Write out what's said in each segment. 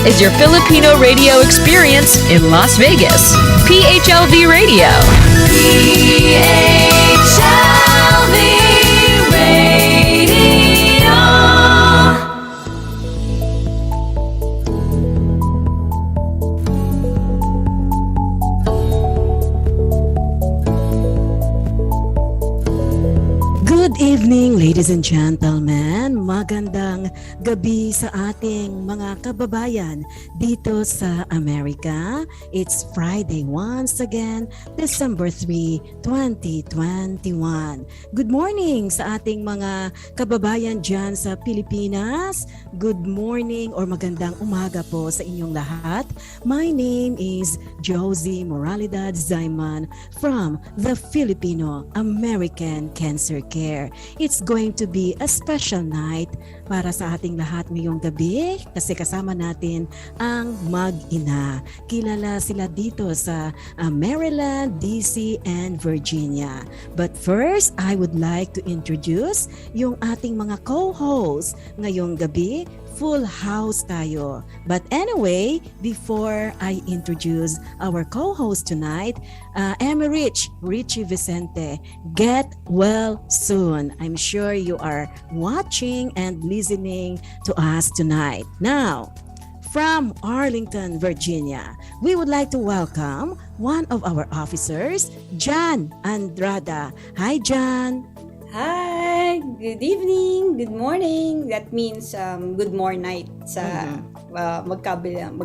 is your Filipino radio experience in Las Vegas. PHLV Radio. PHLV Radio. Good evening, ladies and gentlemen. Magandang gabi sa ating mga kababayan dito sa Amerika. It's Friday once again, December 3, 2021. Good morning sa ating mga kababayan dyan sa Pilipinas. Good morning or magandang umaga po sa inyong lahat. My name is Josie Moralidad Zayman from the Filipino American Cancer Care. It's going to be a special night para sa ating lahat ngayong gabi kasi kasama natin ang mag-ina. Kilala sila dito sa Maryland, DC, and Virginia. But first, I would like to introduce yung ating mga co-hosts ngayong gabi. Full house tayo. But anyway, before I introduce our co-host tonight, Richie Vicente, get well soon. I'm sure you are watching and listening to us tonight. Now, from Arlington, Virginia, we would like to welcome one of our officers, Jan Andrada. Hi, Jan. Hi, good evening, good morning. That means good morning night sa magkabilang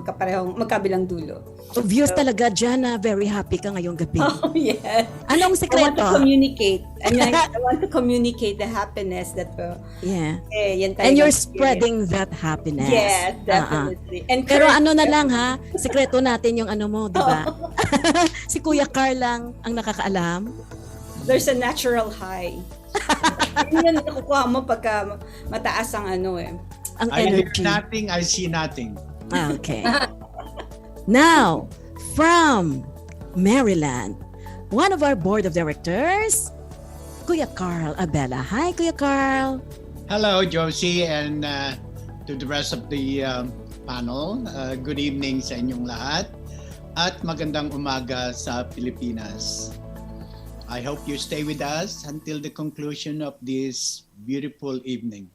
dulo. Obvious talaga dyan na very happy ka ngayong gabi. Oh, yeah. Anong sekreto? I want to communicate. I want to communicate the happiness that yeah. Yan and you're spreading that happiness. Yes, definitely. And pero ano na lang ha, sekreto natin yung ano mo, di ba? Si Kuya Carl lang ang nakakaalam. There's a natural high. Yun yung nakukuha mo pagka mataas ang ano eh. Ang I energy. hear nothing, I see nothing. Okay. Now, from Maryland, one of our board of directors, Kuya Carl Abela. Hi, Kuya Carl. Hello, Josie, and to the rest of the panel. Good evening sa inyong lahat at magandang umaga sa Pilipinas. I hope you stay with us until the conclusion of this beautiful evening.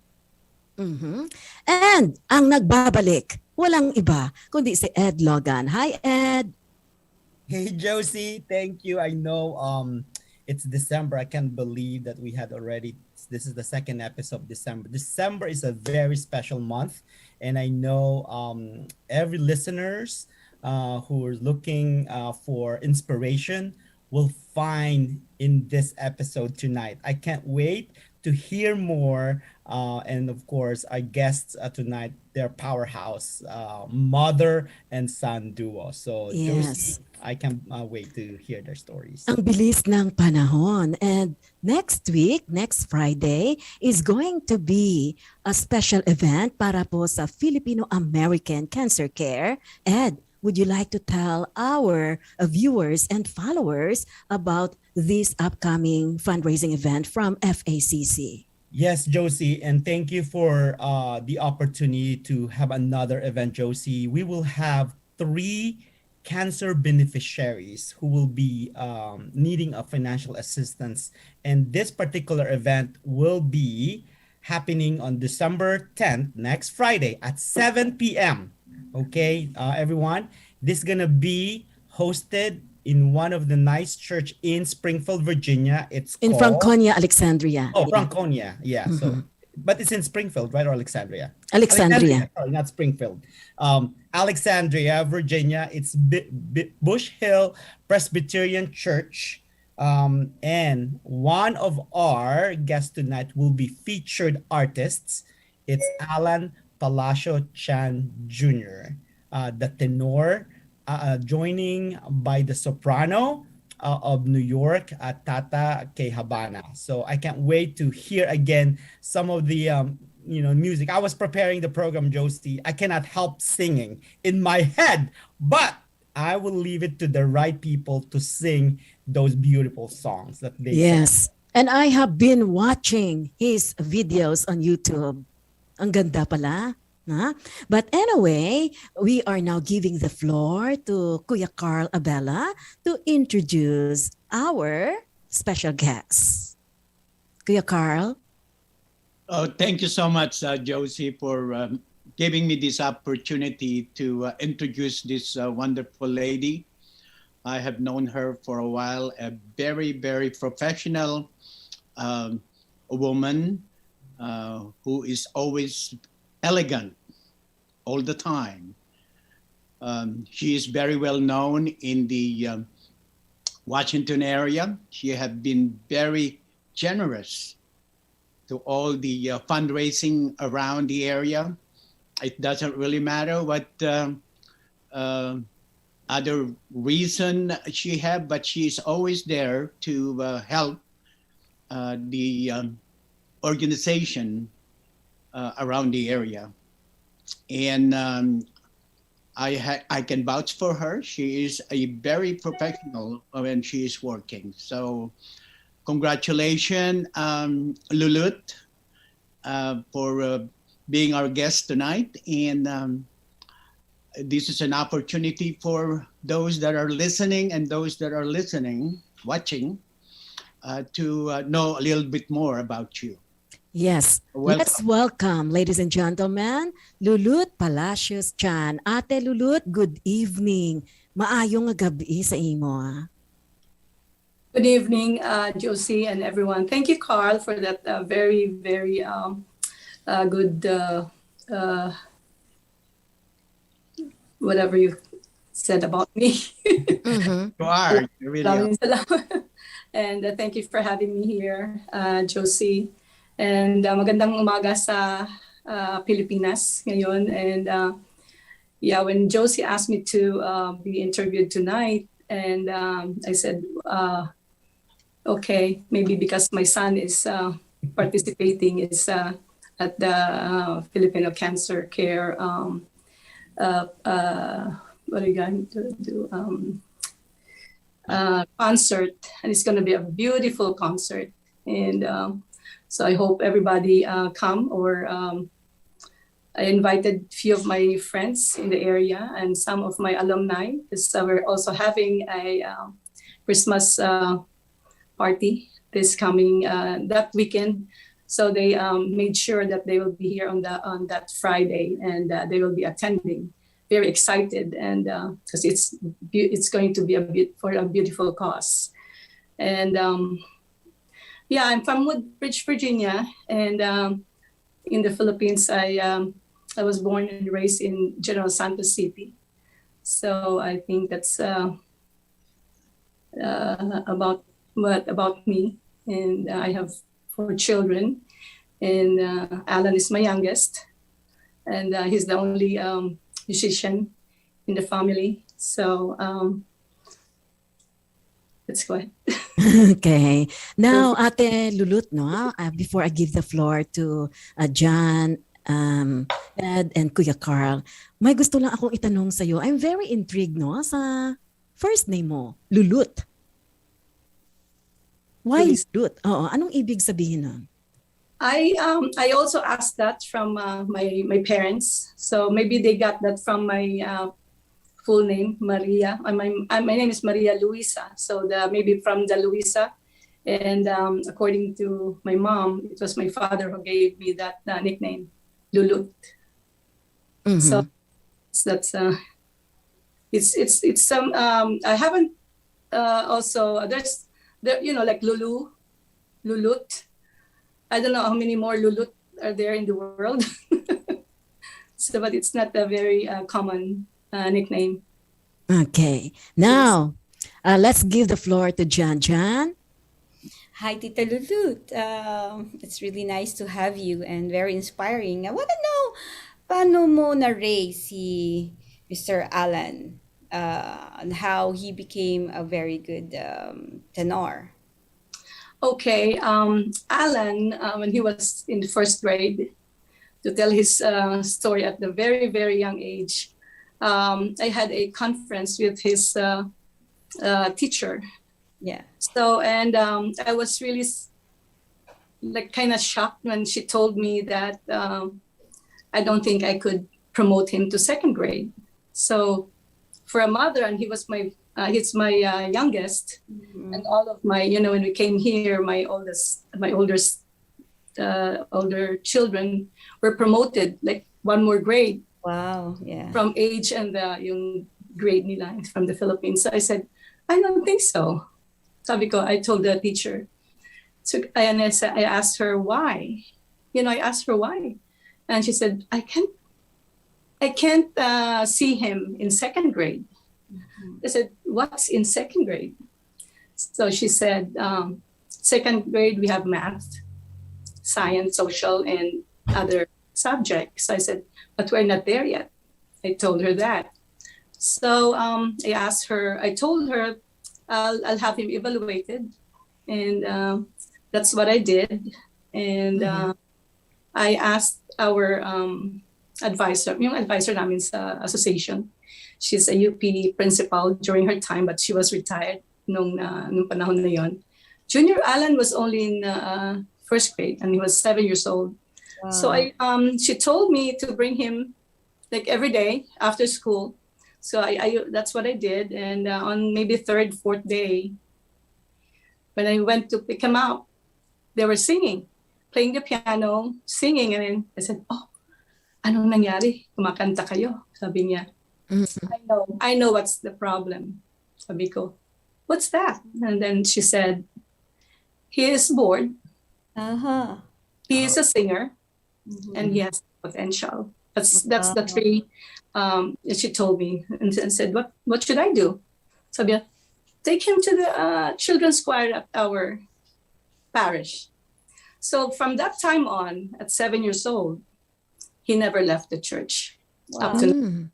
Mm-hmm. And ang nagbabalik, walang iba kundi si Ed Logan. Hi, Ed. Hey, Josie. Thank you. I know it's December. I can't believe that we had already. This is the second episode of December. December is a very special month, and I know every listeners who are looking for inspiration will find in this episode tonight. I can't wait to hear more. And of course, our guests tonight, they're powerhouse, mother and son duo. So yes. Josie, I can't wait to hear their stories. Ang bilis ng panahon. And next week, next Friday, is going to be a special event para po sa Filipino-American Cancer Care. Ed, would you like to tell our viewers and followers about this upcoming fundraising event from FACC? Yes, Josie, and thank you for the opportunity to have another event, Josie. We will have 3 cancer beneficiaries who will be needing a financial assistance. And this particular event will be happening on December 10th, next Friday at 7 p.m. Okay, everyone, this is gonna be hosted in one of the nice church in Springfield, Virginia. It's in called Franconia, Alexandria. Oh, Franconia, yeah. Mm-hmm. So, but it's in Springfield, right, or Alexandria? Alexandria. Sorry, not Springfield. Alexandria, Virginia. It's Bush Hill Presbyterian Church. And one of our guests tonight will be featured artists. It's Allan Palacios Chan Jr., the tenor, joining by the soprano of New York, Tata K. Habana. So I can't wait to hear again some of the music. I was preparing the program, Josie. I cannot help singing in my head, but I will leave it to the right people to sing those beautiful songs that they Yes. Sing. And I have been watching his videos on YouTube. Ang ganda pala. Huh? But anyway, we are now giving the floor to Kuya Carl Abella to introduce our special guest. Kuya Carl. Oh, thank you so much, Josie, for giving me this opportunity to introduce this wonderful lady. I have known her for a while, a very, very professional woman who is always elegant all the time. She is very well known in the Washington area. She has been very generous to all the fundraising around the area. It doesn't really matter what other reason she have, but she's always there to help the organization around the area. And I can vouch for her. She is a very professional when she is working. So congratulations, Lulut, for being our guest tonight. And this is an opportunity for those that are listening and those that are watching, to know a little bit more about you. Yes. Welcome. Let's welcome, ladies and gentlemen, Lulut Palacios Chan. Ate Lulut, good evening. Maayong nga gabi sa imo. Good evening, Josie and everyone. Thank you, Carl, for that very, very good whatever you said about me. Mm-hmm. You are. You really are. And thank you for having me here, Josie. And magandang umaga sa Pilipinas ngayon. And yeah, when Josie asked me to be interviewed tonight, and I said, okay, maybe because my son is participating is at the Filipino Cancer Care, what are you going to do? Concert, and it's going to be a beautiful concert. And so I hope everybody come, or I invited a few of my friends in the area and some of my alumni, because we're also having a Christmas party this coming that weekend. So they made sure that they will be here on that Friday, and they will be attending. Very excited, and because it's going to be for a beautiful cause. And yeah, I'm from Woodbridge, Virginia, and in the Philippines, I was born and raised in General Santos City. So I think that's about me. And I have 4 children, and Alan is my youngest, and he's the only musician in the family. So let's go ahead. Okay. Now, Ate Lulut, no, before I give the floor to John, Ed, and Kuya Carl, may gusto lang akong itanong sa'yo. I'm very intrigued, no, sa first name mo, Lulut. Why Lulut? Oo, anong ibig sabihin nun? I also asked that from my parents. So maybe they got that from my full name, Maria. My name is Maria Luisa. So maybe from the Luisa. And according to my mom, it was my father who gave me that nickname, Lulut. Mm-hmm. So that's it's some I haven't also there like Lulut. I don't know how many more Lulut are there in the world. So, but it's not a very common nickname. Okay. Now, let's give the floor to John. John? Hi, Tita Lulut. It's really nice to have you and very inspiring. I want to know, paano mo na-raise si Mr. Allan and how he became a very good tenor? Okay, Alan, when he was in the first grade, to tell his story at the very, very young age, I had a conference with his teacher. Yeah. So, and I was really like kind of shocked when she told me that I don't think I could promote him to second grade. So for a mother, and he's my youngest, and all of my, when we came here, my older children were promoted like one more grade. Wow, yeah. From age and yung grade nila from the Philippines. So I said, I don't think so. Sabi ko, I told the teacher. So I asked her why. I asked her why. And she said, I can't see him in second grade. I said, what's in second grade? So she said, second grade we have math, science, social, and other subjects. I said, but we're not there yet. I told her that. So I told her I'll have him evaluated. And that's what I did. And I asked our advisor, yung advisor namin sa association. She's a UP principal during her time, but she was retired nung panahon na yon. Junior Allan was only in first grade, and he was 7 years old. Wow. So she told me to bring him like every day after school. So I that's what I did. And on maybe third, fourth day, when I went to pick him up, they were singing, playing the piano, singing. And then I said, oh, anong nangyari? Kumakanta kayo, sabi niya. I know what's the problem. Sabi ko, what's that? And then she said, he is bored. He is a singer, and he has potential. That's the three she told me, and said, what should I do? Sabi niya, take him to the children's choir at our parish. So from that time on, at 7 years old, he never left the church. Wow. Up to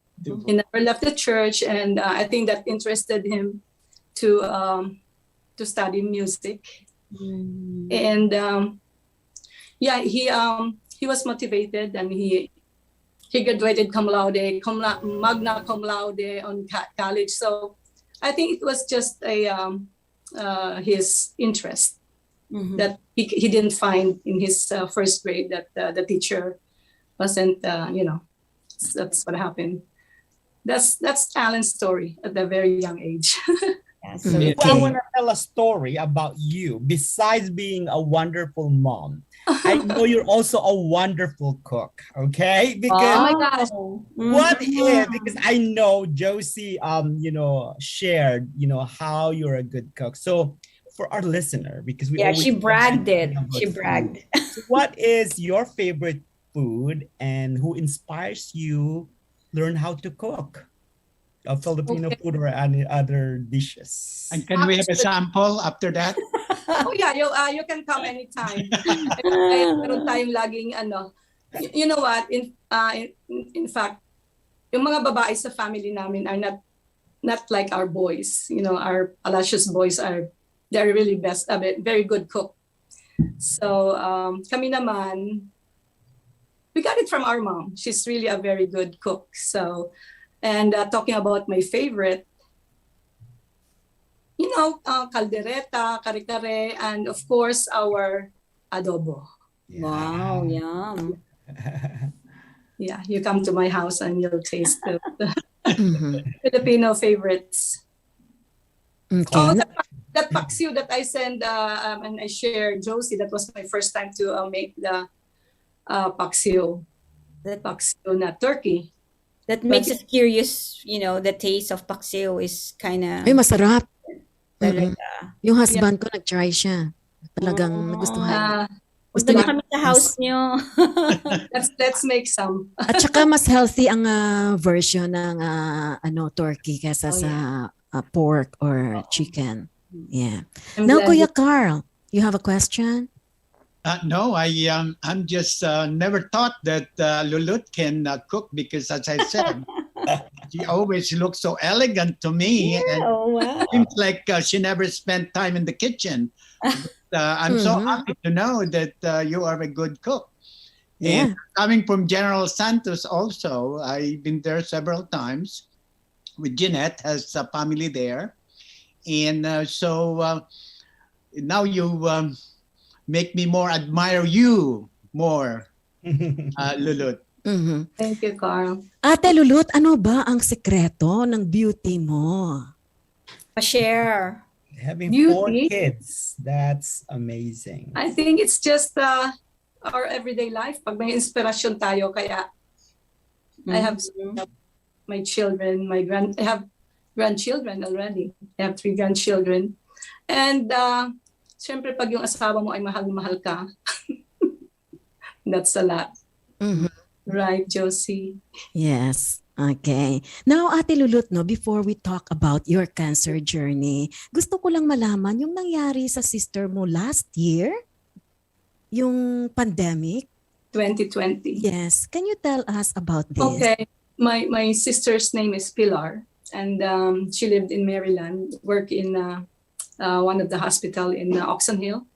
he never left the church, and I think that interested him to study music. And he was motivated, and he graduated magna cum laude on college. So I think it was just his interest that he didn't find in his first grade, that the teacher wasn't, that's what happened. That's Alan's story at a very young age. Yes. Well, I want to tell a story about you. Besides being a wonderful mom, I know you're also a wonderful cook. Okay, because Oh my gosh. because I know Josie, shared, how you're a good cook. So for our listener, because she bragged it. She bragged. So what is your favorite food, and who inspires you learn how to cook a Filipino food or any other dishes? And can we have a sample after that? Oh yeah, you can come anytime. Meron tayong laging you know what, in fact, yung mga babae sa family namin are not like our boys. Our Palacios boys they're really best, very good cook. So kami naman, we got it from our mom. She's really a very good cook. So, and talking about my favorite, caldereta, kare-kare, and of course our adobo. Yeah. Wow, yum. Yeah, you come to my house and you'll taste the Filipino favorites. Okay. Oh, that paksiw that I sent and I shared, Josie, that was my first time to make the paksiw. The paksiw na turkey. That makes us curious, the taste of paksiw is kind of Ay, masarap. talaga. Yung husband ko nag-try siya. Talagang nagustuhan. Gusto na kami sa house nyo. Let's make some. At saka mas healthy ang version ng turkey kaysa sa pork or chicken. Yeah. Now, Kuya Carl, you have a question? No, I'm just never thought that Lulut can cook, because, as I said, she always looks so elegant to me. Yeah, and wow. it seems like she never spent time in the kitchen. But, I'm so happy to know that you are a good cook. Yeah. And coming from General Santos also, I've been there several times with Jeanette, has a family there. And so now you make me more admire you more, Lulut. Mhm. Thank you, Carl. Ate Lulut, ano ba ang sekreto ng beauty mo? Pa-share. Having four Beauty. kids, that's amazing. I think it's just our everyday life. Pag may inspirasyon tayo, kaya I have my children, I have grandchildren already. I have 3 grandchildren. And syempre pag yung asawa mo ay mahal-mahal ka, that's a lot. Mhm. Right, Josie? Yes. Okay. Now, Ate Lulut, no, before we talk about your cancer journey, gusto ko lang malaman yung nangyari sa sister mo last year, yung pandemic. 2020. Yes. Can you tell us about this? Okay. My sister's name is Pilar, and she lived in Maryland, worked in one of the hospital in Oxon Hill,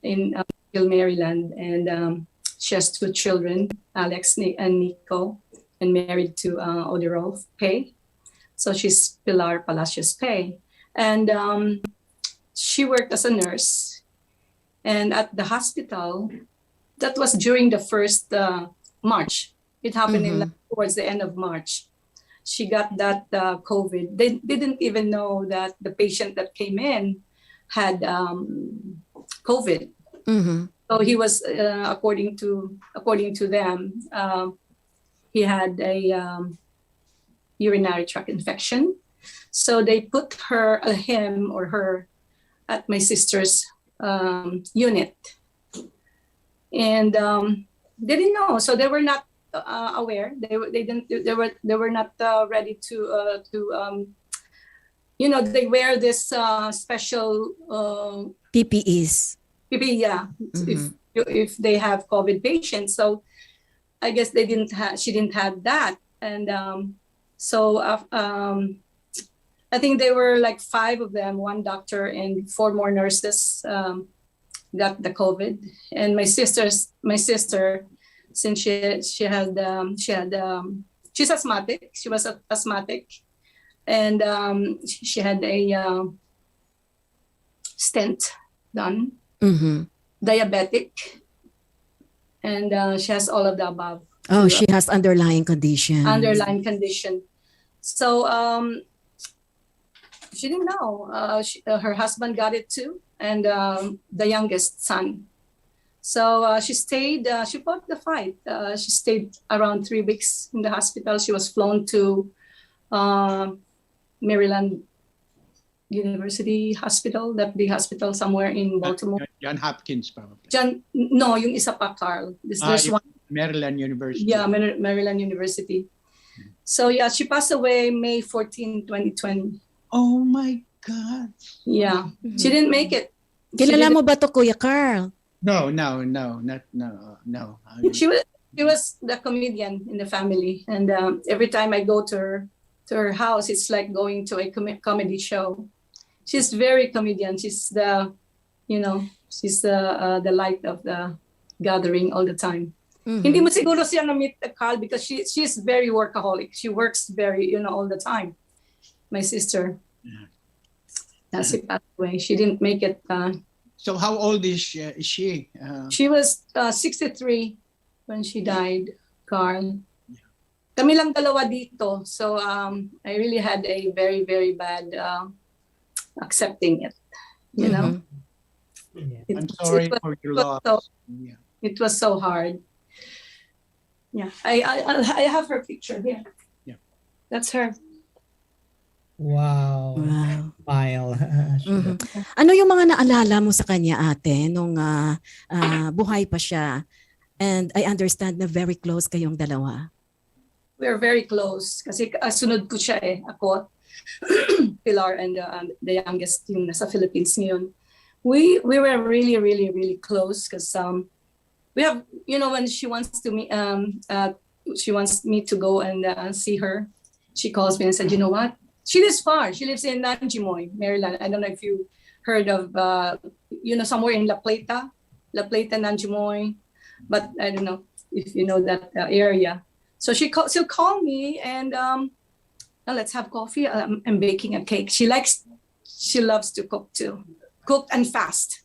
in Maryland, and she has 2 children, Alex and Nico, and married to Oderolf Pay. So she's Pilar Palacios Pay. And she worked as a nurse. And at the hospital, that was during the first March. It happened towards the end of March. She got that COVID. They didn't even know that the patient that came in had COVID. Mhm. So he was, according to them, he had a urinary tract infection. So they put him or her at my sister's unit, and they didn't know. So they were not aware. They were not ready to they wear this special PPEs. PPE, yeah. If they have COVID patients. So I guess she didn't have that. And so I think they were like 5 of them, 1 doctor and 4 more nurses got the COVID. And my sister, since she's asthmatic, she was asthmatic, and she had a stent done. Mhm. Diabetic, and she has all of the above. Oh, she has underlying condition. Underlying condition. So she didn't know. Her husband got it too, and the youngest son. So she stayed. She fought the fight. She stayed around 3 weeks in the hospital. She was flown to Maryland University Hospital, that big hospital somewhere in Baltimore. John Hopkins, probably. No, yung isa pa, Carl. There's one. Maryland University. Yeah, Maryland University. So yeah, she passed away May 14, 2020. Oh my God. Yeah, she didn't make it. Kilala mo ba to, Kuya Carl? No. She was the comedian in the family, and every time I go to her house, it's like going to a comedy show. She's very comedian. She's the light of the gathering all the time. Hindi mo siguro siya na-meet, Carl, because she's very workaholic. She works very, all the time. My sister. She passed away. She didn't make it. So how old is she? She was 63 when she died, Carl. Kami lang dalawa dito. So I really had a very, very bad accepting it. Yeah. I'm sorry for your loss. It was so hard. Yeah, I have her picture here. Yeah, that's her. Wow. Smile. Ano yung mga naalala mo sa kanya, ate, nung buhay pa siya? And I understand na very close kayong dalawa. We're very close kasi sunod ko siya ako, Pilar, and the youngest yung nasa Philippines ngayon. We were really, really, really close because we have, when she wants to she wants me to go and see her. She calls me and said, you know what? She lives far. She lives in Nanjimoy, Maryland. I don't know if you heard of, somewhere in La Plata, Nanjimoy, but I don't know if you know that area. So she'll call me and now let's have coffee. I'm baking a cake. She loves to cook too. Cook and fast.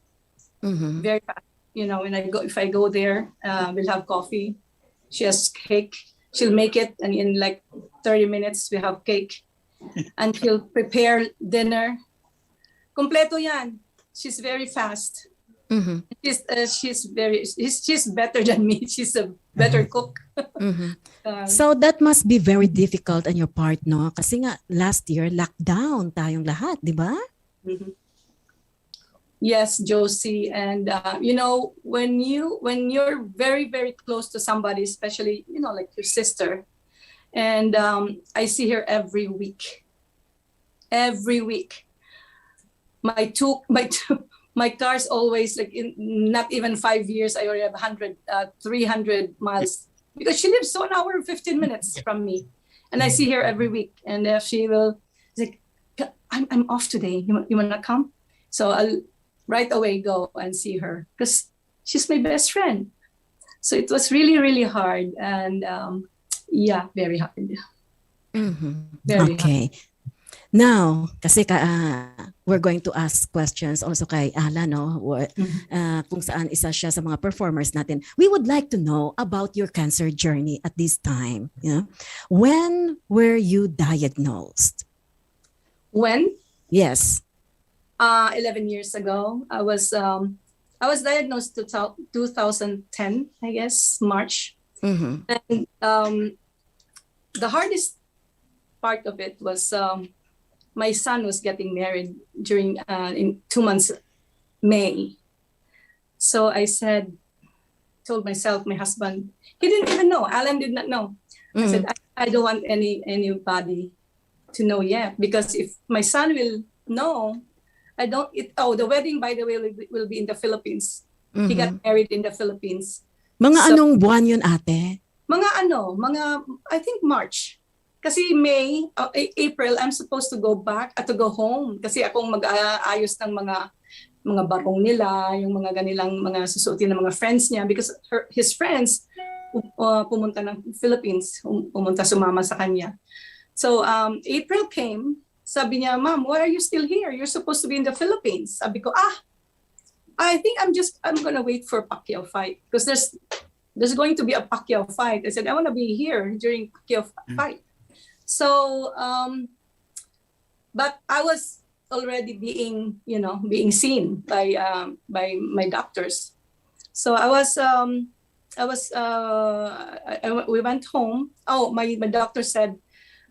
Very fast. If I go there, we'll have coffee. She has cake. She'll make it, and in like 30 minutes, we have cake. And she'll prepare dinner. Kompleto yan. She's very fast. Mhm. She's better than me. She's a better cook. Mhm. Uh, So that must be very difficult on your part, no? Kasi nga last year lockdown tayong lahat, di ba? mhm. Yes, Josie, and when you're very very close to somebody, especially like your sister, and I see her every week. Every week, my car's always like in not even 5 years. I already have 300 miles because she lives 1 hour and 15 minutes from me, and I see her every week. And she will like, I'm off today. You wanna come? So I'll right away go and see her because she's my best friend. So it was really really hard, and very hard. Mhm. Very hard. Okay. Now, kasi we're going to ask questions also kay Alan, no? Kung saan isa siya sa mga performers natin. We would like to know about your cancer journey at this time. When were you diagnosed? When? Yes. 11 years ago, I was diagnosed to 2010, I guess, March. Mhm. And the hardest part of it was my son was getting married during in 2 months, May. So I told myself, my husband, he didn't even know. Alan did not know. I said, I don't want anybody to know yet, because if my son will know, the wedding, by the way, will be in the Philippines. He got married in the Philippines. Mga anong buwan yun, ate? I think March. Kasi April, I'm supposed to go back to go home. Kasi akong mag-aayos ng mga barong nila, yung mga ganilang mga susuotin ng mga friends niya, because his friends pumunta ng Philippines, sumama sa kanya. So April came, sabi niya, Mom, why are you still here? You're supposed to be in the Philippines. Sabi ko, I think I'm gonna wait for Pacquiao fight, because there's going to be a Pacquiao fight. I said, I want to be here during Pacquiao fight. So, but I was already being seen by my doctors. So we went home. Oh, my doctor said,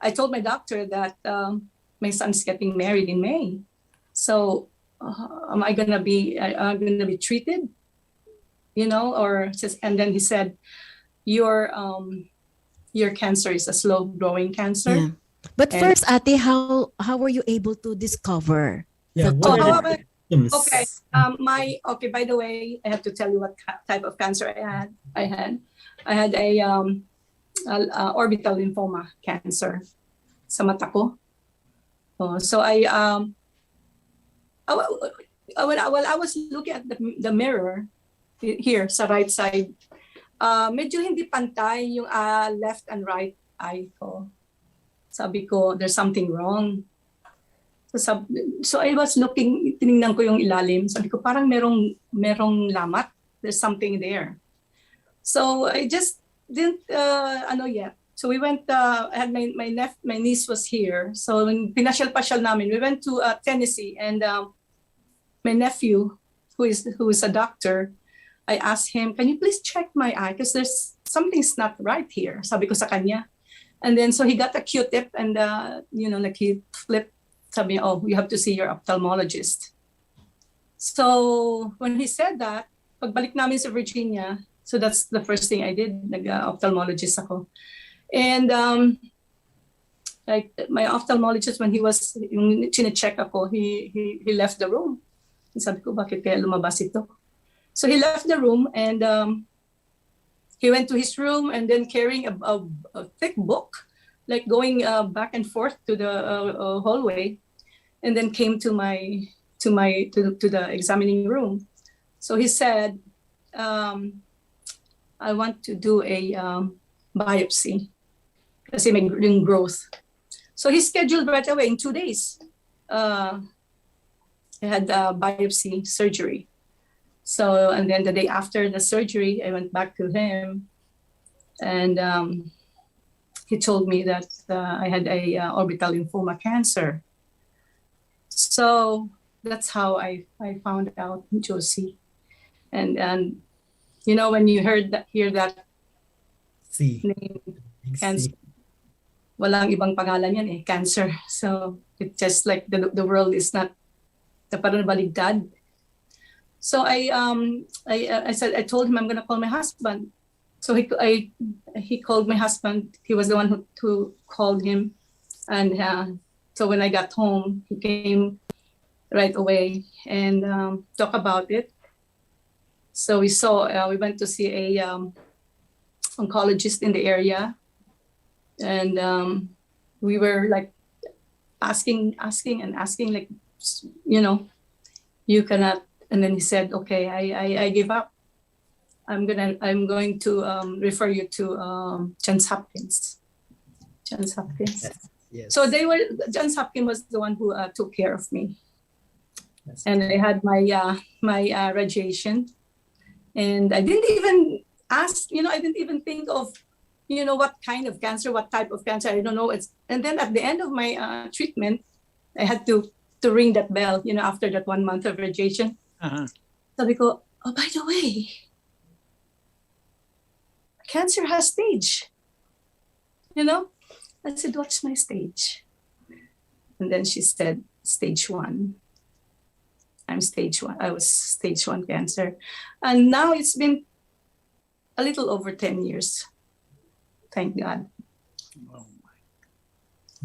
I told my doctor that my son's getting married in May. So, am I gonna be treated? And then he said, your cancer is a slow-growing cancer. Yeah. But first, ate, how were you able to discover? What are the symptoms? Okay. By the way, I have to tell you what type of cancer I had. I had a orbital lymphoma cancer sa mata ko. So while I was looking at the mirror here sa right side, medyo hindi pantay yung left and right eye ko. Sabi ko, there's something wrong. So I was looking, tinignan ko yung ilalim. Sabi ko, parang merong lamat. There's something there. So I just didn't yet. So we went, I had my niece was here. So when pinasyal-pasyal namin, we went to Tennessee, and my nephew, who is a doctor, I asked him, can you please check my eye? Because there's something's not right here. Sabi ko sa kanya. And then, so he got a Q-tip, and, like he flipped, sabi niya, oh, you have to see your ophthalmologist. So when he said that, pagbalik namin sa Virginia, so that's the first thing I did, nag-ophthalmologist ako. And like my ophthalmologist, when he was, yung chine-check ako, he left the room. Sabi ko, bakit kaya lumabas ito? So he left the room, and he went to his room, and then carrying a thick book, like going back and forth to the hallway, and then came to the examining room. So he said, I want to do a biopsy kasi may growth. So he scheduled right away in 2 days. I had biopsy surgery. So, and then the day after the surgery, I went back to him. and he told me that I had a orbital lymphoma cancer. So that's how I found out, Josie. And you know, when you hear that C. name, Big cancer, C. walang ibang pangalan yan eh, cancer. So it's just like the world is not the parang baligtad. So I said, I told him I'm gonna call my husband. So he called my husband. He was the one who called him, and so when I got home, he came right away and talk about it. So we went to see a oncologist in the area, and we were like asking, like, you know, you cannot. And then he said, okay, I give up. I'm going to refer you to Johns Hopkins. Johns Hopkins. Yes. Yes. So Johns Hopkins was the one who took care of me. Yes. And I had my radiation, and I didn't even ask, you know, I didn't even think of, you know, what kind of cancer, what type of cancer, I don't know. And then at the end of my treatment, I had to ring that bell, you know, after that 1 month of radiation. Sabi ko, oh, by the way, cancer has stage, you know? I said, what's my stage? And then she said, stage 1. I'm stage 1. I was stage 1 cancer. And now it's been a little over 10 years. Thank God. Oh my.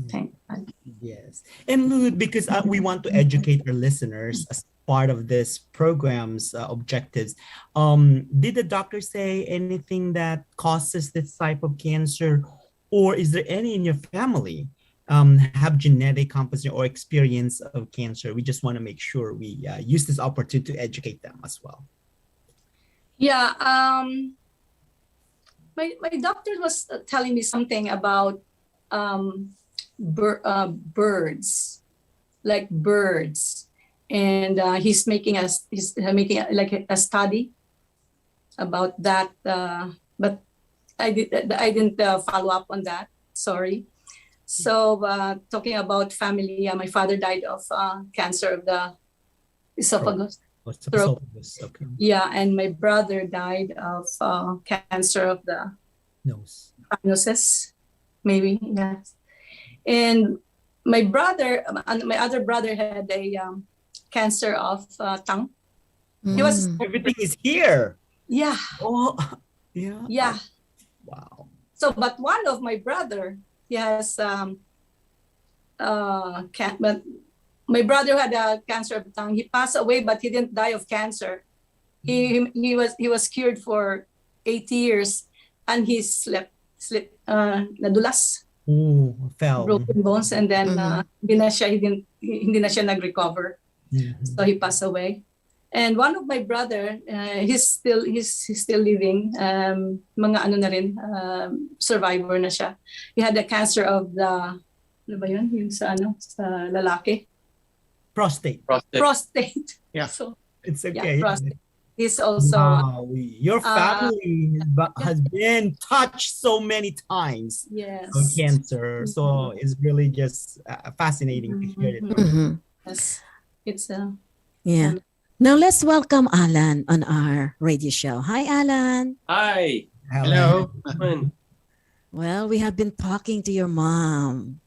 Thank God. Yes. And Lulut, because we want to educate our listeners as part of this program's objectives, did the doctor say anything that causes this type of cancer, or is there any in your family have genetic composition or experience of cancer? We just want to make sure we use this opportunity to educate them as well. Yeah. My doctor was telling me something about birds, like birds, and he's making like a study about that. But I didn't follow up on that. Sorry. So talking about family, my father died of cancer of the esophagus. Throat. Okay. Yeah, and my brother died of cancer of the Nose. sinuses, maybe. Yes. And my other brother had a cancer of tongue. He was Everything is here. yeah. Oh, yeah. Yeah. Wow. So, but one of my brother, he has but my brother had a cancer of the tongue. He passed away, but he didn't die of cancer. He was cured for 8 years, and he nadulas, Fell. broken bones, and then hindi na siya nag-recover. So he passed away. And one of my brother, he's still living. Mga ano na rin, survivor na siya. He had a cancer of the, ano ba yun? Yung sa lalaki. Prostate. Prostate. Yeah. So, It's yeah, okay. prostate. He's also Wow. Your family has been touched so many times yes. of cancer. So it's really just fascinating to hear it. Yes. It's Yeah. Now let's welcome Alan on our radio show. Hi, Alan. Hi. Hello. Well, we have been talking to your mom.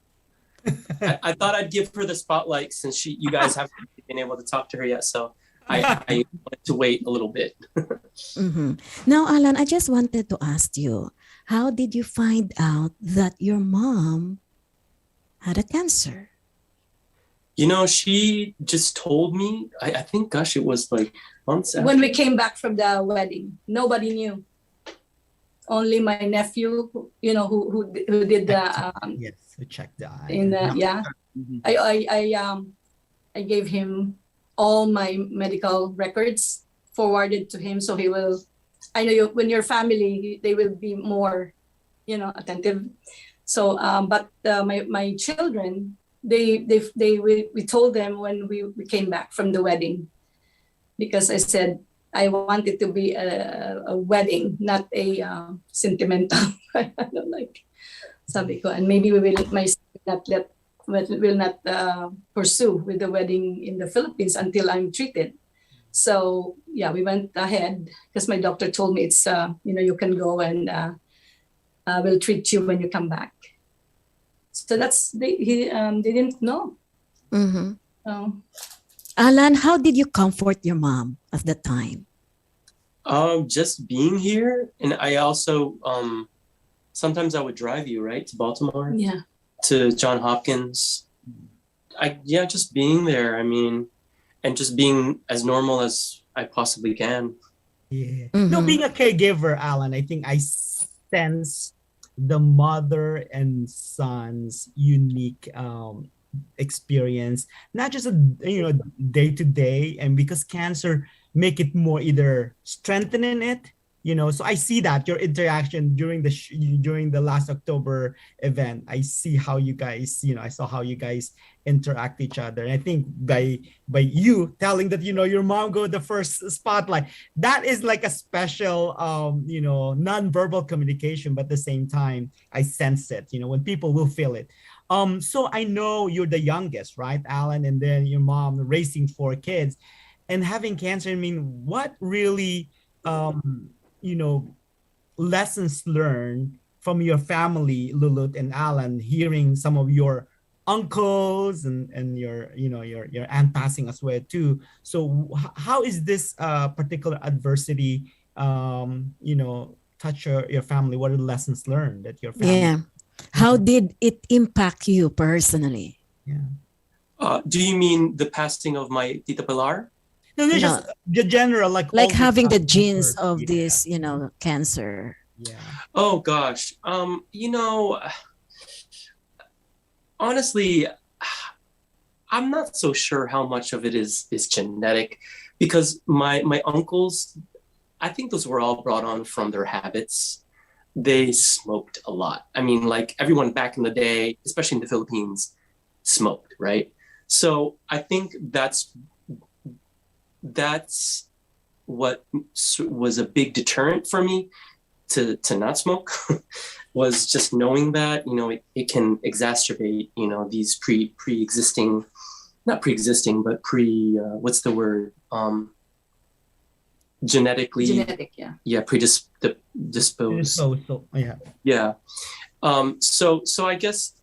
I thought I'd give her the spotlight since you guys haven't been able to talk to her yet. So I wanted to wait a little bit. Now, Alan, I just wanted to ask you, how did you find out that your mom had a cancer? You know, she just told me, I think, gosh, it was like months after. when we came back from the wedding. Nobody knew. Only my nephew, you know, who did the Yes, we checked the eye. in the yeah. I gave him all my medical records, forwarded to him, so he will. I know when your family, they will be more, you know, attentive. So, but my children, we told them when we came back from the wedding, because I said I want it to be a wedding, not a sentimental. I don't like, sabi ko, and maybe my son will not pursue with the wedding in the Philippines until I'm treated. So yeah, we went ahead because my doctor told me it's you can go and we'll treat you when you come back. So they didn't know. Mhm. Alan, how did you comfort your mom at the time? Just being here, and I also sometimes I would drive you right to Baltimore, Yeah. to John Hopkins. Just being there. I mean, and just being as normal as I possibly can. Yeah. Mhm. No, being a caregiver, Alan, I think I sense the mother and son's unique experience, not just a day to day, and because cancer make it more either strengthening it, so I see that your interaction during the last October event. I see how you guys, I saw how you guys interact each other, and I think by you telling that your mom go the first spotlight, that is like a special non-verbal communication, but at the same time I sense it, when people will feel it. So I know you're the youngest, right, Alan, and then your mom raising 4 kids and having cancer. I mean, what really lessons learned from your family, Lulut and Alan, hearing some of your uncles and your your aunt passing as well too. So how is this particular adversity touch your family? What are the lessons learned that your family? Yeah. How did it impact you personally? Yeah. Do you mean the passing of my Tita Pilar? No, just the general, like all having the stuff genes over- of yeah, this, cancer. Yeah. Oh gosh. Honestly, I'm not so sure how much of it is genetic, because my uncles, I think those were all brought on from their habits. They smoked a lot. I mean, like everyone back in the day, especially in the Philippines, smoked, right? So I think that's what was a big deterrent for me to not smoke, was just knowing that it can exacerbate these pre-existing, not pre-existing, but what's the word, genetic, predisposed. So yeah. Yeah. So I guess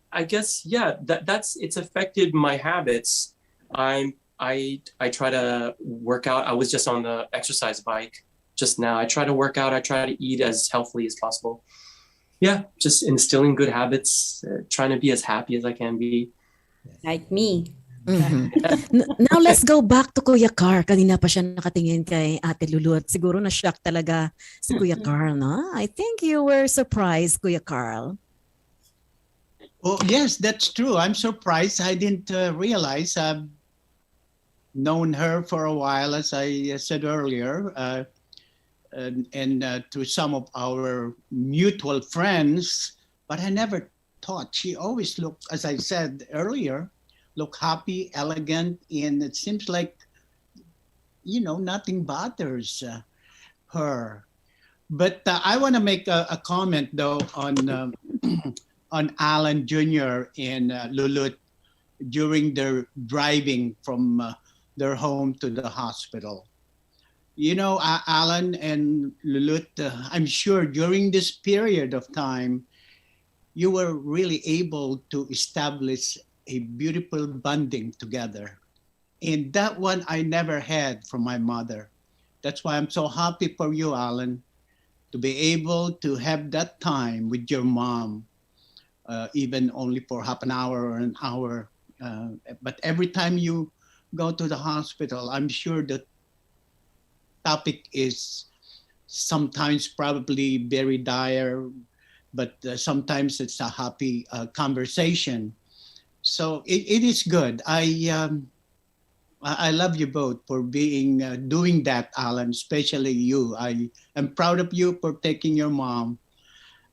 yeah, that's it's affected my habits. I try to work out. I was just on the exercise bike just now. I try to work out. I try to eat as healthily as possible. Yeah, just instilling good habits, trying to be as happy as I can be. Like me. Mhm. Now let's go back to Kuya Carl. Kanina pa siya nakatingin kay Ate Lulut. Siguro na-shock talaga si Kuya Carl, no? I think you were surprised, Kuya Carl. Oh, yes, that's true. I'm surprised. I didn't realize. I've known her for a while, as I said earlier, and to some of our mutual friends, but I never thought. She always looked, as I said earlier, look happy, elegant, and it seems like, nothing bothers her. But I want to make a comment, though, on on Alan Jr. and Lulut during their driving from their home to the hospital. Alan and Lulut, I'm sure during this period of time, you were really able to establish a beautiful bonding together. And that one I never had from my mother. That's why I'm so happy for you, Alan, to be able to have that time with your mom, even only for half an hour or an hour. But every time you go to the hospital, I'm sure the topic is sometimes probably very dire, but sometimes it's a happy conversation. So it is good. I love you both for being doing that, Alan, especially you. I am proud of you for taking your mom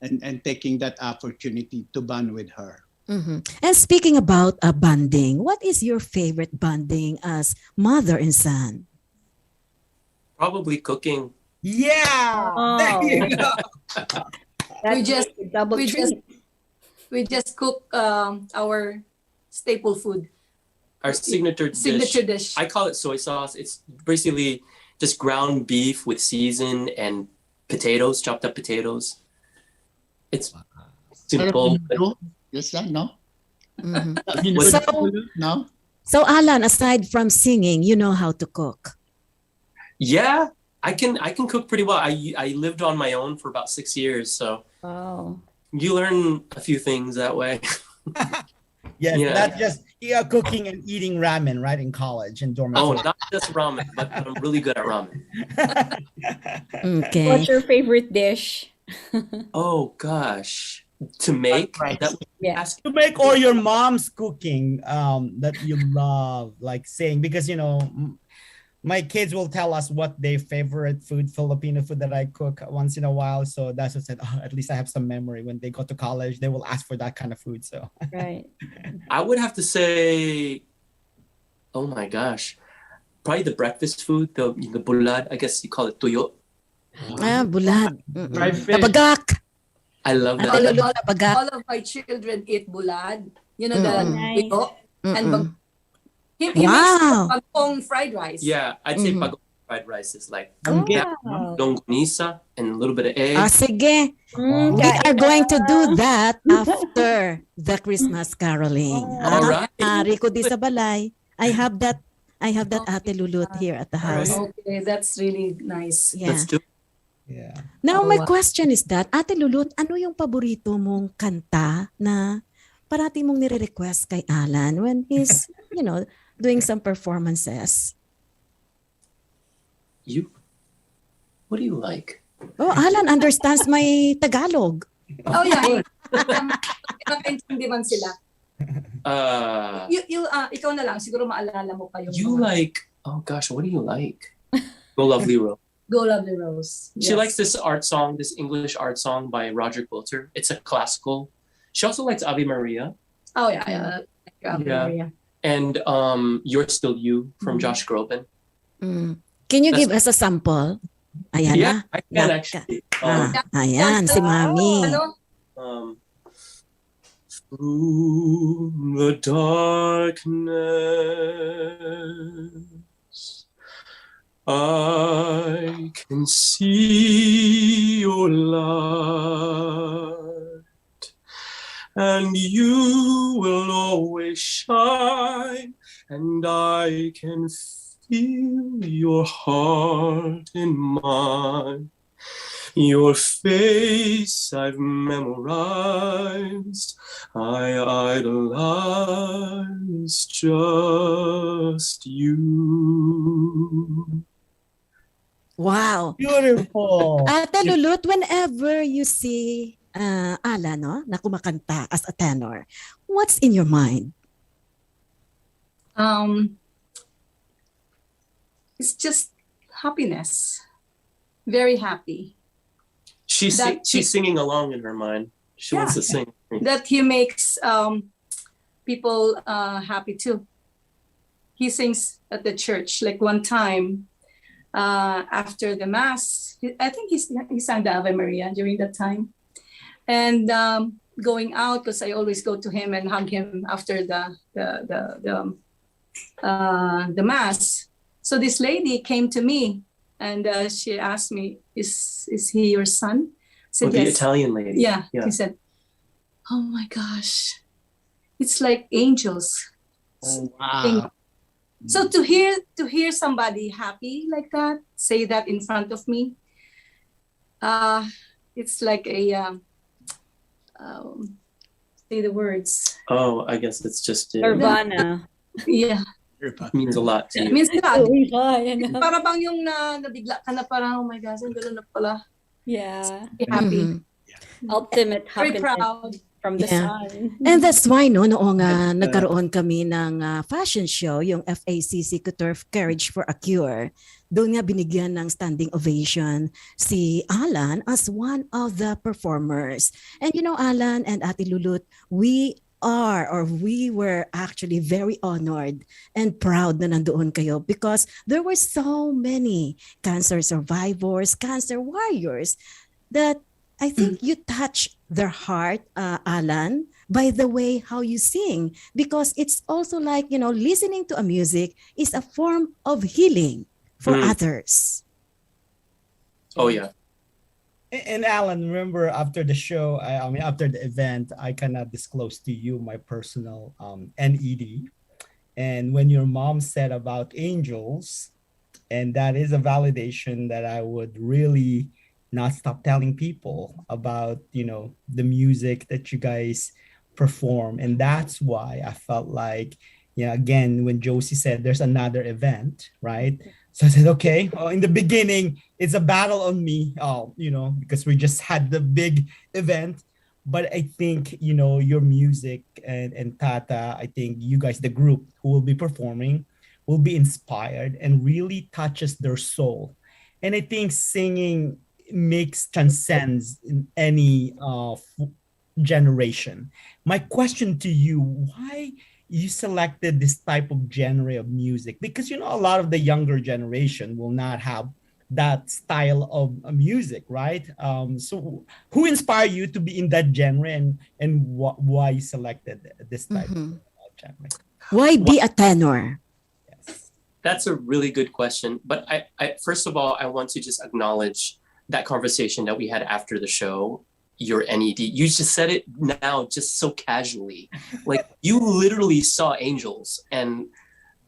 and taking that opportunity to bond with her. Mm-hmm. And speaking about bonding, what is your favorite bonding as mother and son? Probably cooking. Yeah. There you go. That's just- a double we just treat. we just cook our staple food, Our signature signature dish. dish. I call it soy sauce. It's basically just ground beef with season and potatoes, chopped up potatoes. It's simple. Yes, no? Mhm. Was- No? So Alan, aside from singing, you know how to cook. Yeah, I can cook pretty well. I lived on my own for about 6 years, so Wow. you learn a few things that way. Yes, Yeah. not just cooking and eating ramen, right, in college and Oh, dormitory. not just ramen, but I'm really good at ramen. Okay. What's your favorite dish? Oh gosh, to make Right. that would Yeah. ask. To make or your mom's cooking that you love, like saying, because my kids will tell us what their favorite food, Filipino food that I cook once in a while. So that's what said, oh, at least I have some memory. When they go to college, they will ask for that kind of food. So Right. I would have to say, oh my gosh, probably the breakfast food, the bulad. I guess you call it tuyo. Bulad. Fried fish. Tabagak. I love Ate that. Lulut, tabagak. All of my children eat bulad. You know Mm-mm. the tuyo and Mm-mm. he Wow. makes bagong fried rice. Yeah, I'd say Mhm. pagong fried rice is like Wow. longganisa and a little bit of egg. Sige. We are going to do that after the Christmas caroling. All right. Rico di sa balay. I have that Ate Lulut here at the house. Okay, that's really nice. Yeah. Let's do it. yeah. Now, my wow. question is that, Ate Lulut, ano yung paborito mong kanta na parati mong nire-request kay Alan when he's, doing some performances? You. What do you like? Oh, Alan understands my Tagalog. Oh yeah. Nakakaintindi man sila. Ikaw na lang, siguro maalala mo pa yung You mga- like? Oh gosh, what do you like? Go Lovely Rose. Go Lovely Rose. She Yes. likes this art song, this English art song by Roger Quilter. It's a classical. She also likes Ave Maria Oh yeah, yeah. Yeah. and You're Still You from Josh Groban. Can you That's- give us a sample? Ayan Yeah, na. I can Yeah. actually. Ayan, si Mami. Ano? Through the darkness, I can see your light, and you will always shine, and I can feel your heart in mine. Your face I've memorized, I idolize just you. Wow. Beautiful. Ate Lulut, whenever you see Alan, na kumakanta as a tenor, what's in your mind? It's just happiness. Very happy She's That- singing along in her mind. She wants to sing. that he makes people happy too. He sings at the church. Like one time, after the mass, I think he sang the Ave Maria during that time, and going out, because I always go to him and hug him after the mass. So this lady came to me and she asked me, "Is he your son?" I said, With the "Yes." Italian lady. Yeah. He said, "Oh my gosh, it's like angels." Oh, Wow. So to hear somebody happy like that, say that in front of me, it's like a say the words. Oh, I guess it's just Nirvana. Yeah, means a lot to you. means God. Nirvana. Para bang yung nabigla ka na parang, oh my gosh, ang gano'n na pala. Yeah. Be happy. Mhm. Ultimate Very happiness proud. from the Yeah. sun. And that's why noong nagkaroon kami ng fashion show, yung FACC Couture Courage for a Cure, doon nga binigyan ng standing ovation si Alan as one of the performers. And Alan and Ate Lulut, we are, or we were actually very honored and proud na nandoon kayo, because there were so many cancer survivors, cancer warriors, that I think you touch their heart, Alan, by the way how you sing, because it's also like, listening to a music is a form of healing for others. Oh yeah. And Alan, remember after the show, I mean after the event, I cannot disclose to you my personal NED. And when your mom said about angels, and that is a validation that I would really not stop telling people about, the music that you guys perform. And that's why I felt like, again, when Josie said there's another event, right? So I said, okay, in the beginning, it's a battle on me, because we just had the big event. But I think, your music and Tata, I think you guys, the group who will be performing, will be inspired and really touches their soul. And I think singing transcends in any generation. My question to you, why you selected this type of genre of music? Because a lot of the younger generation will not have that style of music, right? So who inspired you to be in that genre, and why you selected this type of genre? Why be a tenor? Yes. That's a really good question. But I first of all, I want to just acknowledge that conversation that we had after the show. Your NED. You just said it now just so casually. Like you literally saw angels and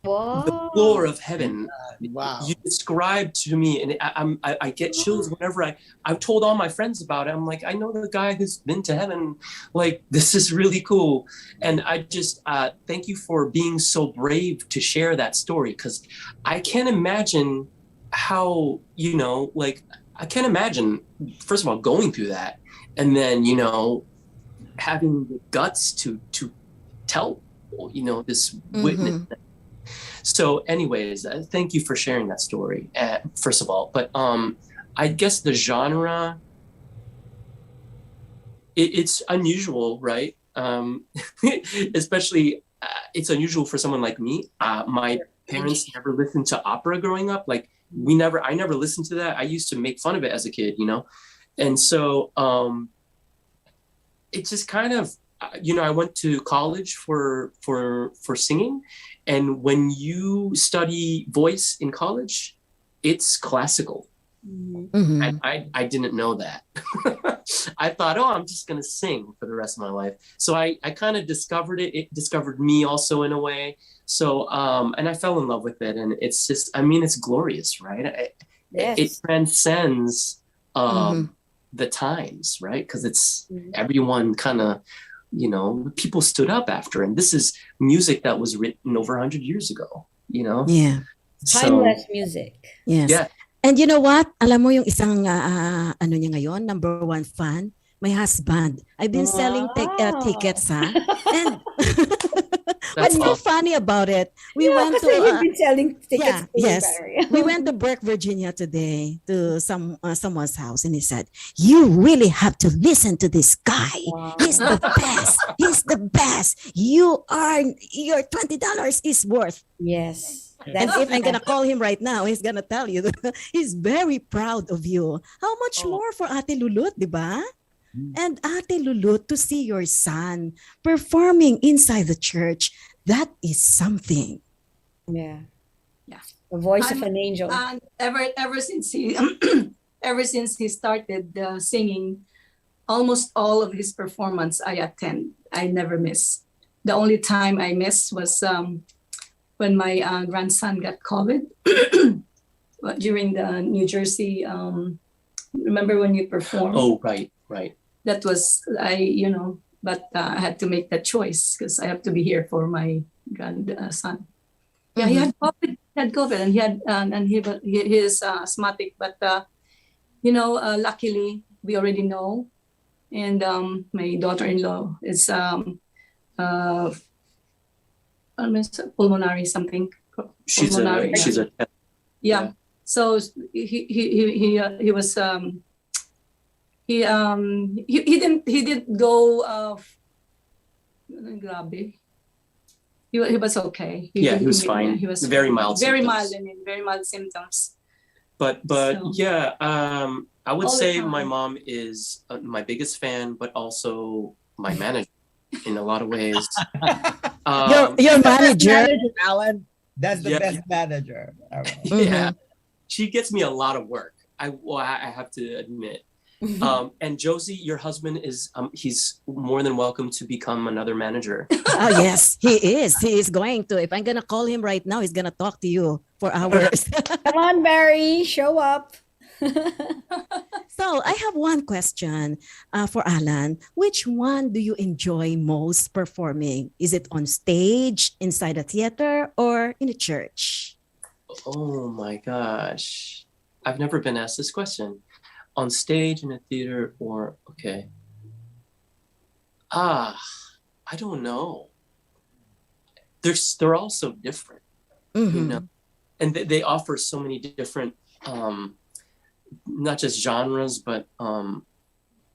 the floor of heaven. Wow. You described to me, and I get chills whenever I've told all my friends about it. I'm like, I know the guy who's been to heaven. Like, this is really cool. And I just thank you for being so brave to share that story, because I can't imagine how, I can't imagine, first of all, going through that. And then, having the guts to tell, this witness. So anyways, thank you for sharing that story, first of all. But I guess the genre, it's unusual, right? Especially, it's unusual for someone like me. My parents never listened to opera growing up. Like I never listened to that. I used to make fun of it as a kid, And so it just kind of, I went to college for singing. And when you study voice in college, it's classical. Mm-hmm. And I didn't know that. I thought, I'm just going to sing for the rest of my life. So I kind of discovered it. It discovered me also in a way. So, and I fell in love with it. And it's just, it's glorious, right? Yes. It transcends the times, right? Because it's everyone kind of, people stood up after. And this is music that was written over 100 years ago, Yeah. Timeless music. Yes. Yeah. And you know what? Alam mo yung isang ano niya ngayon, #1 fan, my husband. I've been selling tickets, ha? And what's so funny about it? We went to you've been selling tickets. yes. We went to Burke, Virginia today to someone's house, and he said, "You really have to listen to this guy. Wow. He's the best. He's the best. Your $20 is worth." Yes. And if I'm gonna call him right now, he's gonna tell you that he's very proud of you. How much more for Ate Lulut, di ba? And Ate Lulut, to see your son performing inside the church, that is something. Yeah. The voice of an angel. Ever since he ever since he started singing, almost all of his performance I attend. I never miss. The only time I missed was when my grandson got COVID during the New Jersey. Remember when you performed? Oh, right. That was but I had to make that choice because I have to be here for my grandson. Yeah, he had COVID, and he had and he is asthmatic, but luckily we already know, and my daughter-in-law is pulmonary something. She's a yeah. So he was he didn't go Grabe. He was okay. Yeah, he was fine. He was very fine. mild. Very symptoms. mild. I mean, very mild symptoms. But So- yeah, I would All the say time. my mom is my biggest fan, but also my manager in a lot of ways. Your Best manager. manager, Alan. That's the Yeah. best manager. All right. Yeah, she gets me a lot of work. I have to admit. And Josie, your husband is he's more than welcome to become another manager. Oh yes, he is. He is going to. If I'm gonna call him right now, he's gonna talk to you for hours. Come on, Barry, show up. So I have one question for Alan. Which one do you enjoy most performing? Is it on stage, inside a theater, or in a church? Oh my gosh, I've never been asked this question. On stage, in a theater, or okay. I don't know. They're all so different, you know, and they offer so many different, not just genres, but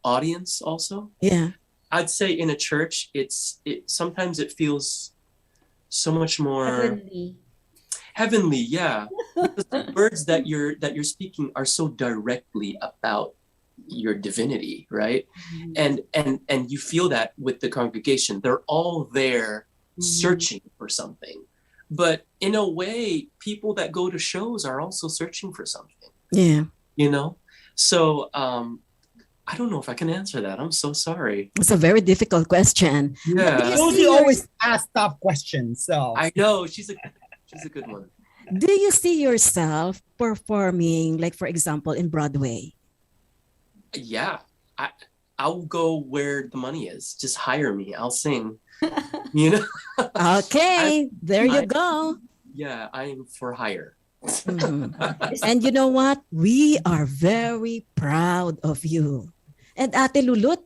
audience also. Yeah. I'd say in a church, sometimes it feels so much more heavenly, yeah. Because the words that you're speaking are so directly about your divinity, right? And you feel that with the congregation. They're all there searching for something. But in a way, people that go to shows are also searching for something. Yeah. You know? So I don't know if I can answer that. I'm so sorry. It's a very difficult question. Yeah. Josie always asks tough questions. So I know. She's a good one. Do you see yourself performing, like for example, in Broadway? Yeah, I'll go where the money is. Just hire me. I'll sing. You know? Okay, there you go. Yeah, I'm for hire. And you know what? We are very proud of you. And Ate Lulut,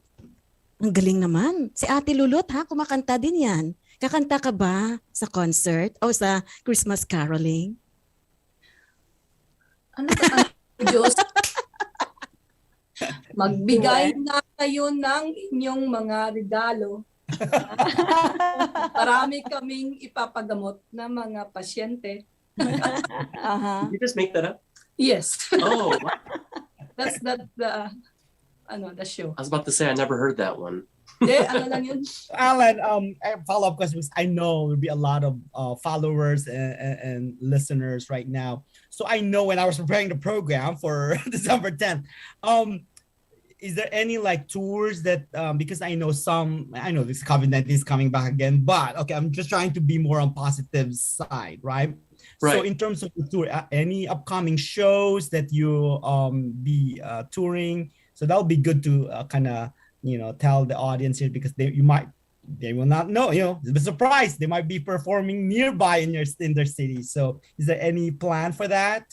ang galing naman. Si Ate Lulut ha, kumakanta din yan. Kakanta ka ba sa concert o sa Christmas caroling? Ano ka, Diyos? Magbigay na kayo ng inyong mga regalo. Marami kaming ipapagamot na mga pasyente. Did you just make that up? Yes. Oh, That's the show. I was about to say I never heard that one. Ano lang yun? Alan, follow-up question, because I know there'll be a lot of followers and listeners right now. So I know when I was preparing the program for December 10th, is there any like tours that, because I know this COVID-19 is coming back again, but okay, I'm just trying to be more on positive side, right? So in terms of the tour, any upcoming shows that you be touring? So that'll be good to kind of, tell the audience here, because they will not know, be surprised. They might be performing nearby in their city. So is there any plan for that?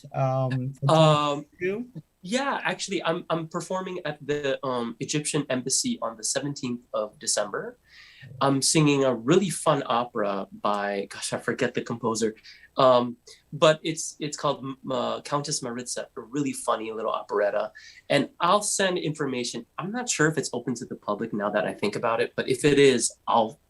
Yeah, actually, I'm performing at the Egyptian embassy on the 17th of December. I'm singing a really fun opera by, gosh, I forget the composer, but it's called Countess Maritza, a really funny little operetta. And I'll send information. I'm not sure if it's open to the public now that I think about it, but if it is, I'll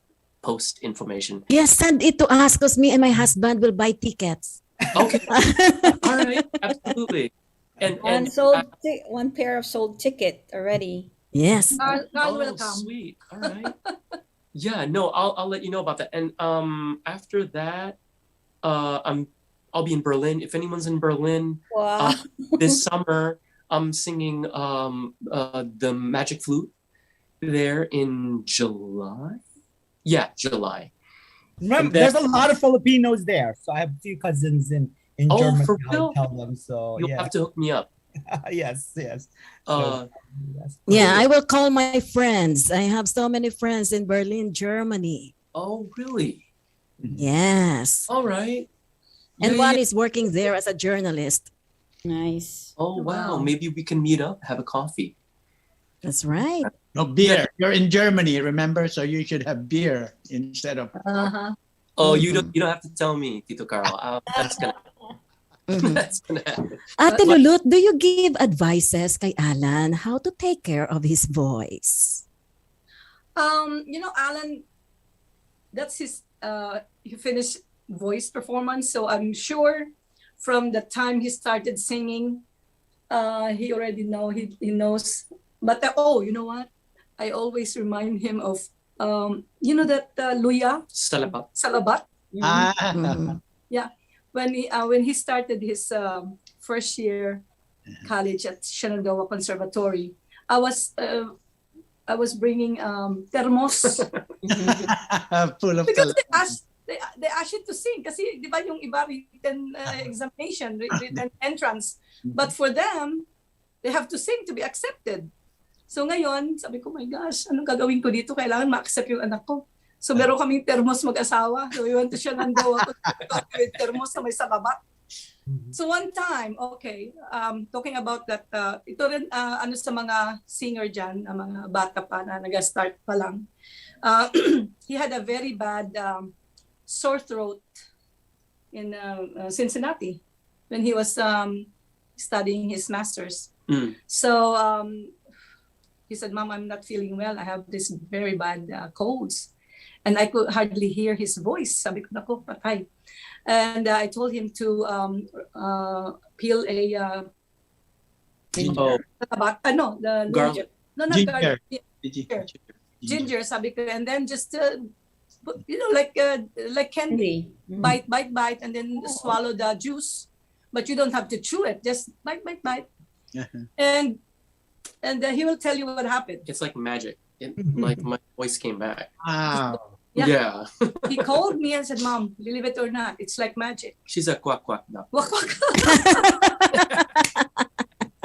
post information. Yes, send it to us because me and my husband will buy tickets. Okay. All right. Absolutely. And One pair of sold ticket already. Yes. Carl will come. Sweet. All right. Yeah, no, I'll let you know about that. And after that, I'll be in Berlin. If anyone's in Berlin, Wow. this summer, I'm singing the Magic Flute there in July. Yeah, July. Remember, there's a lot of Filipinos there, so I have a few cousins in Germany. For I'll real? tell them. So You'll have to hook me up. yes. Uh, Yeah, I will call my friends. I have so many friends in Berlin, Germany. Oh, really? Yes. All right. And Yeah, one yeah. is working there as a journalist. Nice. Oh, wow. Wow. Maybe we can meet up, have a coffee. That's right. No beer. You're in Germany, remember? So you should have beer instead of. Uh-huh. Oh, you don't have to tell me, Tito Carl. That's gonna that's gonna happen. Ate Lulut, do you give advices kay Alan how to take care of his voice? Alan that's his he finished voice performance. So I'm sure from the time he started singing, he already he knows. But oh, you know what? I always remind him of you know that Luya Salabat. Salabat. Ah, Mhm. Yeah, when he started his first year college at Shenandoah Conservatory, I was uh, I was bringing thermos full of because talent. they asked you to sing kasi di ba yung iba written examination, written entrance. But for them, they have to sing to be accepted. So ngayon, sabi ko, my gosh, anong gagawin ko dito? Kailangan ma-accept yung anak ko. So meron kaming thermos mag-asawa. So we went to Shenandoah with thermos na may sababat. So one time, okay, talking about that, ito rin ano sa mga singer dyan, mga bata pa na nag-start pa lang. He had a very bad sore throat in Cincinnati when he was studying his master's. So he said, Mom, I'm not feeling well. I have this very bad colds. And I could hardly hear his voice. Sabi ko, nako, patay. And I told him to peel a the Garlic. no, not Ginger. garlic. Ginger, sabi ko, and then just put, like candy, bite, and then swallow the juice. But you don't have to chew it. Just bite, and he will tell you what happened. It's like magic. Like my voice came back. Wow. Yeah. He called me and said, Mom, believe it or not, it's like magic. She's a quack quack duck. Wak, wak.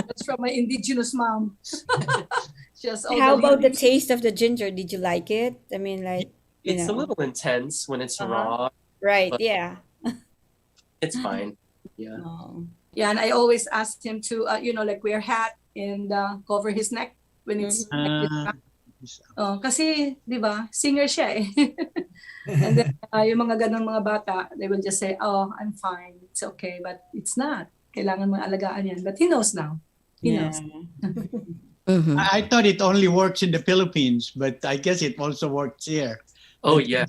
That's from my indigenous mom. Just How about the taste of the ginger? Did you like it? I mean, like, It's a little intense when it's raw. right? But- Yeah. It's fine. Yeah. Oh. Yeah, and I always asked him to, like wear hat and cover his neck when it's kasi, di ba, singer siya eh. And then, yung mga ganun mga bata, they will just say, oh, I'm fine, it's okay, but it's not. Kailangan mo alagaan yan. But he knows now. He knows. Mhm. I thought it only works in the Philippines, but I guess it also works here. Oh yeah.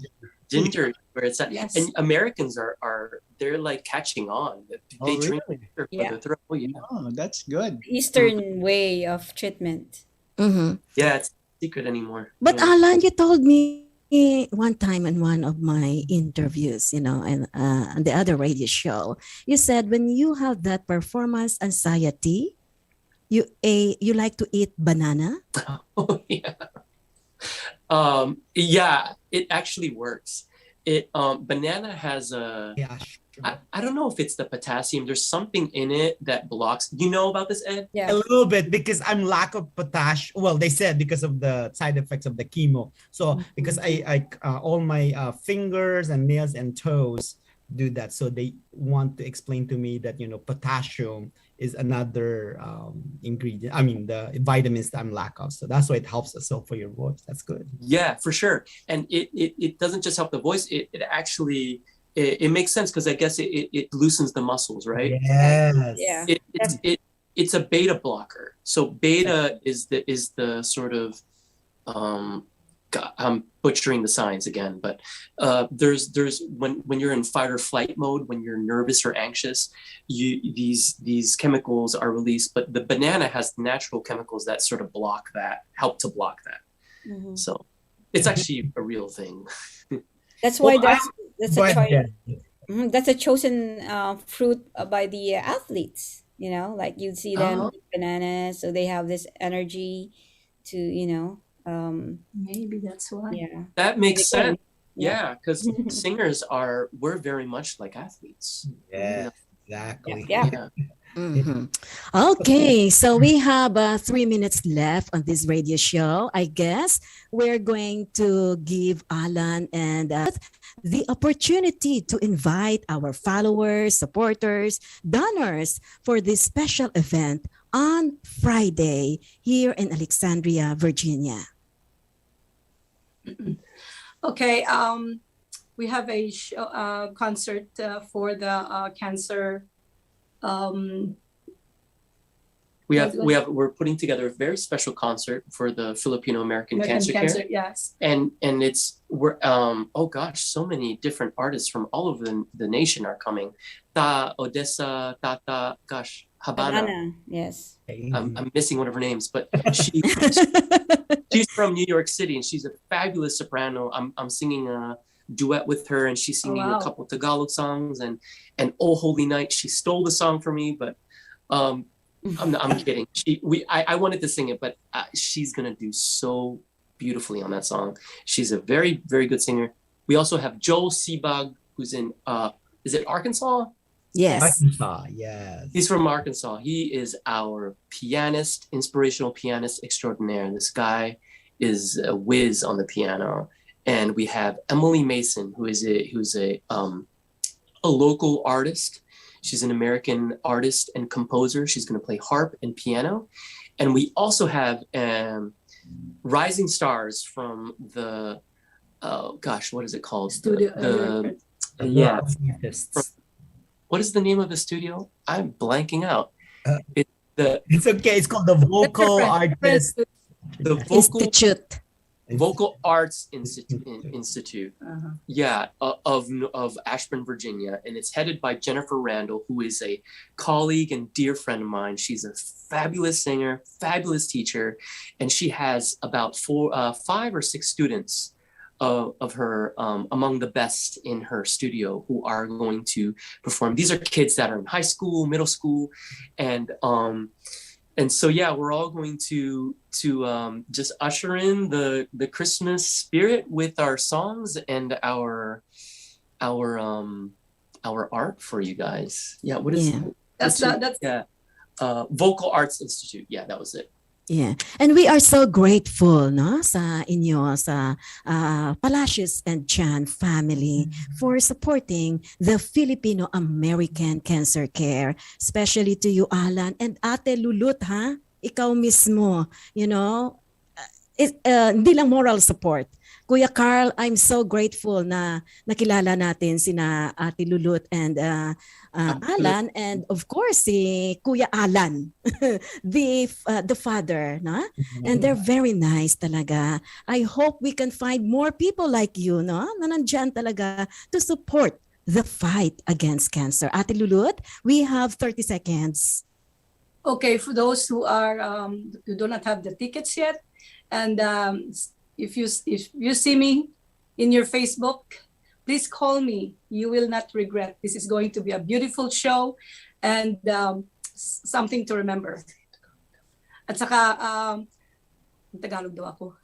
Ginger where it's at. Yes. And Americans are they're like catching on. They drink really? ginger for Yeah. the throat. Yeah. Oh, that's good. Eastern way of treatment. Mhm. Yeah, it's not secret anymore. But Yeah. Alan, you told me one time in one of my interviews, and on the other radio show, you said when you have that performance anxiety, you like to eat banana. Oh yeah. Yeah, it actually works. It banana has a Yeah, I don't know if it's the potassium. There's something in it that blocks. You know about this, Ed? Yeah. a little bit because I'm lack of potassium. Well, they said because of the side effects of the chemo. So because I all my fingers and nails and toes do that. So they want to explain to me that potassium is another ingredient. I mean the vitamins that I'm lack of. So that's why it helps us. So for your voice, that's good. Yeah, for sure. And it doesn't just help the voice. It actually it makes sense because I guess it loosens the muscles, right? Yes. Yeah. It's a beta blocker. So beta is the sort of I'm butchering the science again, but there's when you're in fight or flight mode, when you're nervous or anxious, these chemicals are released. But the banana has natural chemicals that sort of help to block that. Mhm. So it's actually a real thing. That's why Well, that's Go a ahead, choice. That's a chosen fruit by the athletes. Like you see them eat bananas, so they have this energy to Maybe that's why. yeah. That makes Again, sense. Yeah, because singers we're very much like athletes. Yes, exactly. Yeah. Mhm. Okay, so we have 3 minutes left on this radio show. I guess we're going to give Alan and the opportunity to invite our followers, supporters, donors for this special event on Friday here in Alexandria, Virginia. Okay, we have a concert for the cancer we're putting together a very special concert for the Filipino American Cancer Care. Yes. And we're oh gosh, so many different artists from all over the nation are coming. Odessa, Tata, gosh, Habana. Yes. I'm missing one of her names, but she's from New York City, and she's a fabulous soprano. I'm singing a duet with her, and she's singing a couple Tagalog songs, and Oh Holy Night. She stole the song from me, but I'm kidding. I wanted to sing it, but she's gonna do so beautifully on that song. She's a very, very good singer. We also have Joel Sebag, who's in is it Arkansas? Yes. Arkansas, yes. He's from Arkansas. He is our pianist, inspirational pianist extraordinaire. This guy is a whiz on the piano. And we have Emily Mason, who's a local artist. She's an American artist and composer. She's going to play harp and piano. And we also have rising stars from the gosh, what is it called? Studio. Yeah. What is the name of the studio? I'm blanking out. It's okay. It's called the Vocal Artist. The Institute. Vocal Arts Institute. Yeah, of Ashburn, Virginia, and it's headed by Jennifer Randall, who is a colleague and dear friend of mine. She's a fabulous singer, fabulous teacher, and she has about 5 or 6 students of her among the best in her studio who are going to perform. These are kids that are in high school, middle school, and so yeah, we're all going to just usher in the Christmas spirit with our songs and our art for you guys. Yeah, what is that's Vocal Arts Institute. Yeah, that was it. Yeah. And we are so grateful, no, sa inyo, sa Palacios and Chan family for supporting the Filipino American Cancer Care, especially to you, Alan, and Ate Lulut, ha? Ikaw mismo, you know, hindi lang moral support. Kuya Carl, I'm so grateful na nakilala natin sina Ate Lulut and Alan, and of course si Kuya Alan, the father, no? And they're very nice talaga. I hope we can find more people like you, no? Na nandyan talaga to support the fight against cancer. Ate Lulut, we have 30 seconds. Okay, for those who do not have the tickets yet, and if you see me in your Facebook, please call me. You will not regret. This is going to be a beautiful show and something to remember. At saka, Tagalog daw ako.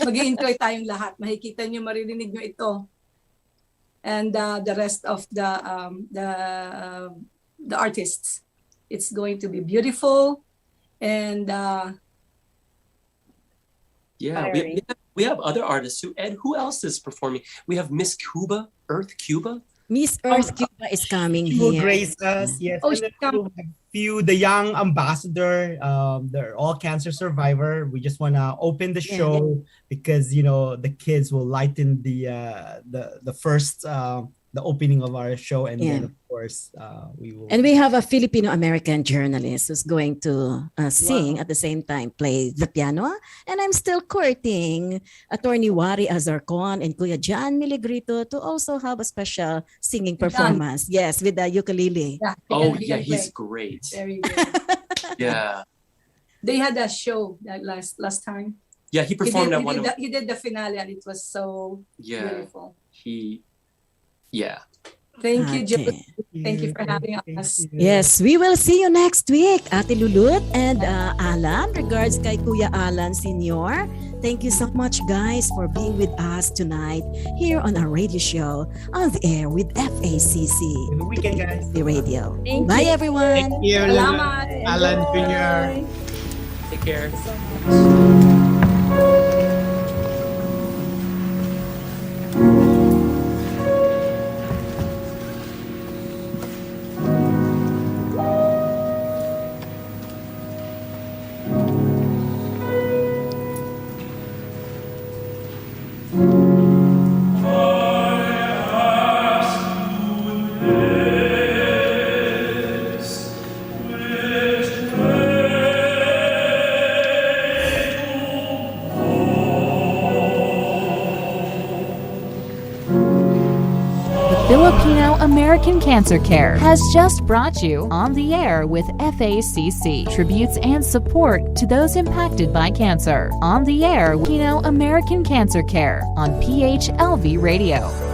Mag-i-enjoy tayong lahat. Makikita nyo, maririnig nyo ito. And the rest of the artists. It's going to be beautiful. And yeah, we have other artists too. And who else is performing? We have Miss Cuba, Earth Cuba. Miss Earth Cuba is coming She will here. grace us. Yes. And then we'll have the young ambassador. They're all cancer survivor. We just want to open the show because, you know, the kids will lighten the first the opening of our show, and then of course we will. And we have a Filipino American journalist who's going to sing at the same time, play the piano. And I'm still courting Attorney Wari Azarcon and Kuya John Miligrito to also have a special singing performance. Yes, with the ukulele. Yeah, oh yeah, he's great. Very good. Yeah. They had a show that last time. Yeah, he performed at one. He did the finale, and it was so beautiful. Yeah. Thank you, Joe. Thank you for having us. Yes, we will see you next week, Ate Lulut and Alan. Regards kay Kuya Alan Sr. Thank you so much, guys, for being with us tonight here on our radio show on the air with FACC. Have a weekend, guys. The radio. Thank Bye, you. everyone. Thank you, Salamat. Alan Jr. Take care. With American Cancer Care has just brought you On the Air with FACC, tributes and support to those impacted by cancer. On the Air with American Cancer Care on PHLV Radio.